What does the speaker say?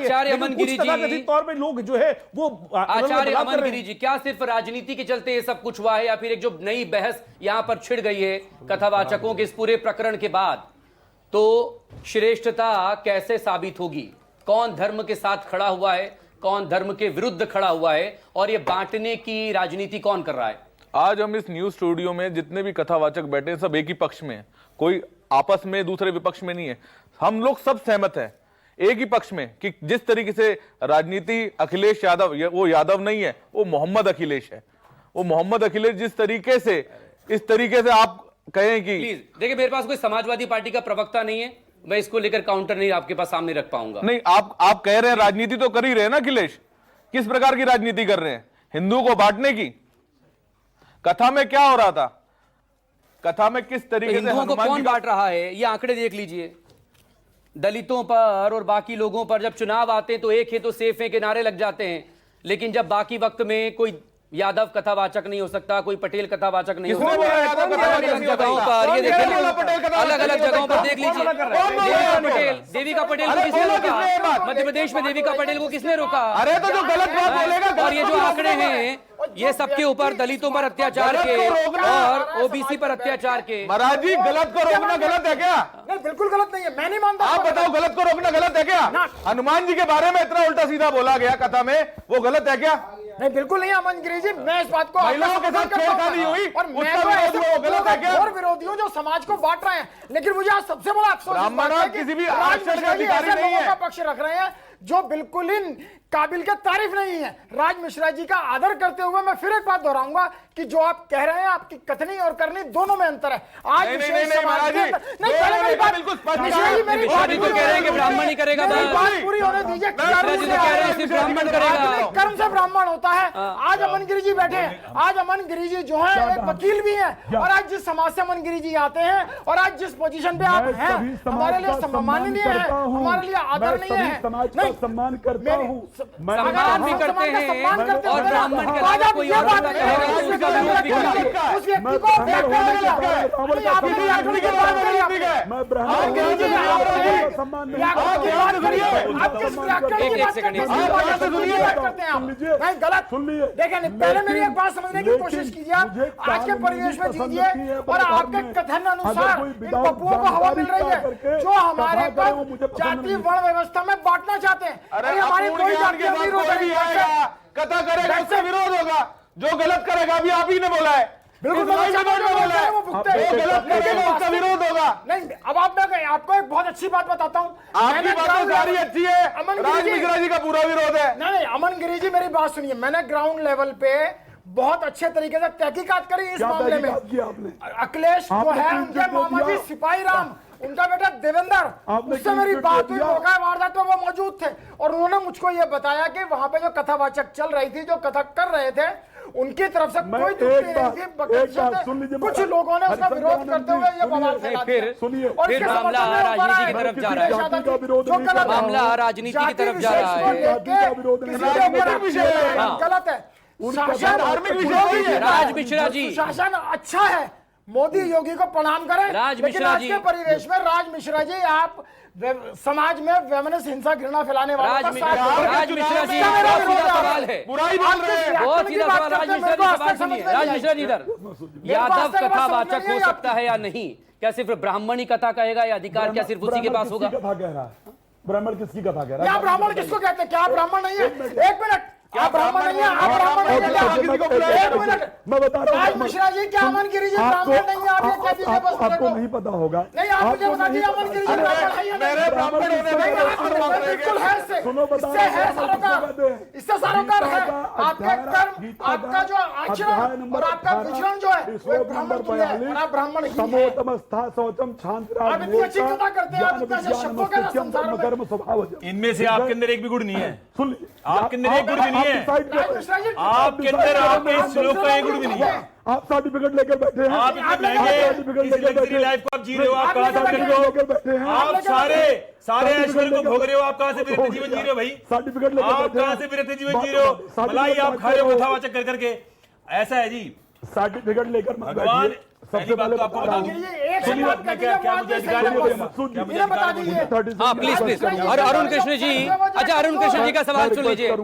आचार्य अमन गिरी जी, तौर पे लोग जो है वो आचार्य अमन गिरी जी, क्या सिर्फ राजनीति के चलते ये सब कुछ हुआ है या फिर एक जो नई बहस यहां पर छिड़ गई है कथावाचकों के इस पूरे प्रकरण के बाद, तो श्रेष्ठता कैसे साबित होगी? कौन धर्म के साथ खड़ा हुआ है, कौन धर्म के विरुद्ध खड़ा हुआ है, और ये बांटने की राजनीति कौन कर रहा है? आज हम इस न्यूज स्टूडियो में जितने भी कथावाचक बैठे हैं सब एक ही पक्ष में है, कोई आपस में दूसरे विपक्ष में नहीं है। हम लोग सब सहमत हैं एक ही पक्ष में कि जिस तरीके से राजनीति अखिलेश यादव, वो यादव नहीं है, वो मोहम्मद अखिलेश है, वो मोहम्मद अखिलेश जिस तरीके से इस तरीके से आप कहें कि प्लीज देखिए, मेरे पास कोई समाजवादी पार्टी का प्रवक्ता नहीं है, मैं इसको लेकर काउंटर नहीं आपके पास सामने रख पाऊंगा। नहीं, आप कह रहे हैं राजनीति तो कर ही रहे हैं ना अखिलेश। किस प्रकार की राजनीति कर रहे हैं? हिंदुओं को बांटने की। कथा में क्या हो रहा था? कथा में किस तरीके से हिंदुओं को कौन बांट रहा है? ये आंकड़े देख लीजिए, दलितों पर और बाकी लोगों पर जब चुनाव आते हैं तो एक है तो सेफ है के नारे लग जाते हैं, लेकिन जब बाकी वक्त में कोई यादव कथावाचक नहीं हो सकता, कोई पटेल कथावाचक नहीं हो सकता, अलग अलग जगहों पर ये देखिए, अलग अलग जगहों पर देख लीजिए, देविका पटेल को किसने रोका? मध्य प्रदेश में देविका पटेल को किसने रोका? अरे तो जो गलत बात बोलेगा, और ये जो आंकड़े हैं ये सबके ऊपर दलितों पर अत्याचार के और ओबीसी पर अत्याचार के। महाराज जी, गलत को रोकना गलत है क्या? नहीं, बिल्कुल गलत नहीं है, मैं नहीं मानता। आप बताओ, गलत को रोकना गलत है क्या? हनुमान जी के बारे में इतना उल्टा सीधा बोला गया कथा में, वो गलत है क्या? नहीं, बिल्कुल नहीं अमन गिरी जी, मैं इस बात को महिलाओं के साथ छेड़खानी हुई और मैं तो ऐसे गलत है क्या? और विरोधी हूं जो समाज को बांट रहे हैं, लेकिन मुझे आज सबसे बड़ा अफसोस किसी भी आश्चर्य का अधिकारी नहीं है। का पक्ष रख रहे हैं जो बिल्कुल ही काबिल के तारीफ नहीं है। राज मिश्रा जी का आदर करते हुए मैं फिर एक बात दोहराऊंगा कि जो आप कह रहे हैं, आपकी कथनी और करनी दोनों में अंतर है। आज नहीं, पहले मेरी बात बिल्कुल स्पष्ट कह रहे हैं कि ब्राह्मण ही करेगा, बात पूरी होने दीजिए। ब्राह्मण करेगा, कर्म से ब्राह्मण होता है। आज अमन गिरी जी बैठे हैं, आज अमन गिरी जी जो है एक वकील भी हैं, और आज जिस समाज से अमन गिरी जी आते हैं और आज जिस पोजीशन पे आप हैं, हमारे लिए सम्माननीय है, हमारे लिए आदरणीय है। नहीं, सम्मान करता हूं, सम्मान भी करते हैं और ब्राह्मण के अलावा कोई और बंदा कहेगा तो उसका विरोध भी करेंगे। उस व्यक्ति को देखिए, पहले मेरी एक बात समझने की कोशिश कीजिए। आज के परिवेश में जीजिए और आपके कथन अनुसार इन पप्पुओं को हवा मिल रही है जो हमारे को जाति वर्ण व्यवस्था में बांटना चाहते हैं। अरे हमारी कोई जाति भी आएगा, कथा करेगा उससे विरोध होगा, जो गलत करेगा अभी आप ही ने बोला है, बिल्कुल गलत करेगा उसका विरोध होगा। नहीं, अब आपको एक बहुत अच्छी बात बताता हूँ। आपकी बात सारी अच्छी है, राज मिश्रा जी का पूरा विरोध है। नहीं, अमन गिरी जी मेरी बात सुनिए, मैंने ग्राउंड लेवल पे बहुत अच्छे तरीके से तहकीकात करी इस मामले में। अखिलेश जो है, उनके मामा जी सिपाही राम, उनका बेटा देवेंद्र, उससे मेरी बात हुई, मौका वारदात में वो मौजूद थे और उन्होंने मुझको ये बताया कि वहां पे जो कथावाचक चल रही थी, जो कथा कर रहे थे, उनकी तरफ से कोई त्रुटि नहीं थी। कुछ लोगों ने उसका विरोध करते हुए ये बवाल फैला दिया। फिर मामला राजनीति की तरफ जा रहा है, मामला राजनीति की तरफ जा रहा है, गलत है। राज मिश्रा जी, शासन अच्छा है, मोदी योगी को प्रणाम करें, राज लेकिन मिश्रा आज जी, के परिवेश में राज मिश्रा जी आप समाज में वेमनस हिंसा घृणा फैलाने वालों का साथ राज मिश्रा जी, बहुत सीधा सवाल है, बुराई बोल रहे हैं, बहुत सीधा सवाल। राज मिश्रा जी सवाल सुनिए, राज मिश्रा जी इधर, यादव कथावाचक हो सकता है या नहीं? क्या सिर्फ ब्राह्मण ही कथा कहेगा या अधिकार क्या सिर्फ उसी के पास होगा? ब्राह्मण किसकी कथा कह रहा है? ब्राह्मण किसको कहते हैं? क्या ब्राह्मण नहीं है? एक मिनट, क्या ब्राह्मण नहीं है? आप ब्राह्मण नहीं है? एक मिनट, मैं बता रहा हूं, राज मिश्रा जी क्या अमन गिरी जी ब्राह्मण नहीं है? आप ये कह दीजिए बस। आपको नहीं पता होगा। नहीं, आप मुझे बता दीजिए अमन गिरी जी ब्राह्मण है या नहीं? बिल्कुल है, इससे है सरोकार, इससे सरोकार है। आपके कर्म, आपका जो आचरण और आपका विचरण जो है वो ब्राह्मण तुल्य है और आप ब्राह्मण ही हैं। समोतमस्था शौचम क्षांत आप इतनी अच्छी कथा करते हैं, आप इतने अच्छे शब्दों के संसार में। कर्म स्वभाव, इनमें से आपके अंदर एक भी गुण नहीं है, सुन, आपके अंदर एक गुण भी नहीं है, आपके अंदर आपके इस श्लोक का एक गुण भी नहीं है। आप सर्टिफिकेट लेकर बैठे हैं, आप इतने महंगे इस लग्जरी लाइफ को आप जी रहे हो, आप कहां से लेकर बैठे हैं? आप सारे ऐश्वर्य को भोग रहे हो, आप कहां से विरक्त जीवन जी रहे हो भाई? सर्टिफिकेट लेकर आप कहां से विरक्त जीवन जी रहे हो? मलाई आप खा रहे हो कथावाचक कर करके, ऐसा है जी। सर्टिफिकेट लेकर भगवान पहली बात तो आपको बता दूं, ये एक से सुनिए, बात कर दीजिए, क्या वो मुझे आदमी अधिकार सही है? बात क्या मुझे इन्हें बता अधिकार है? दीजिए। हाँ प्लीज प्लीज। और अरुण कृष्ण जी, अच्छा अरुण कृष्ण जी का सवाल सुन लीजिए।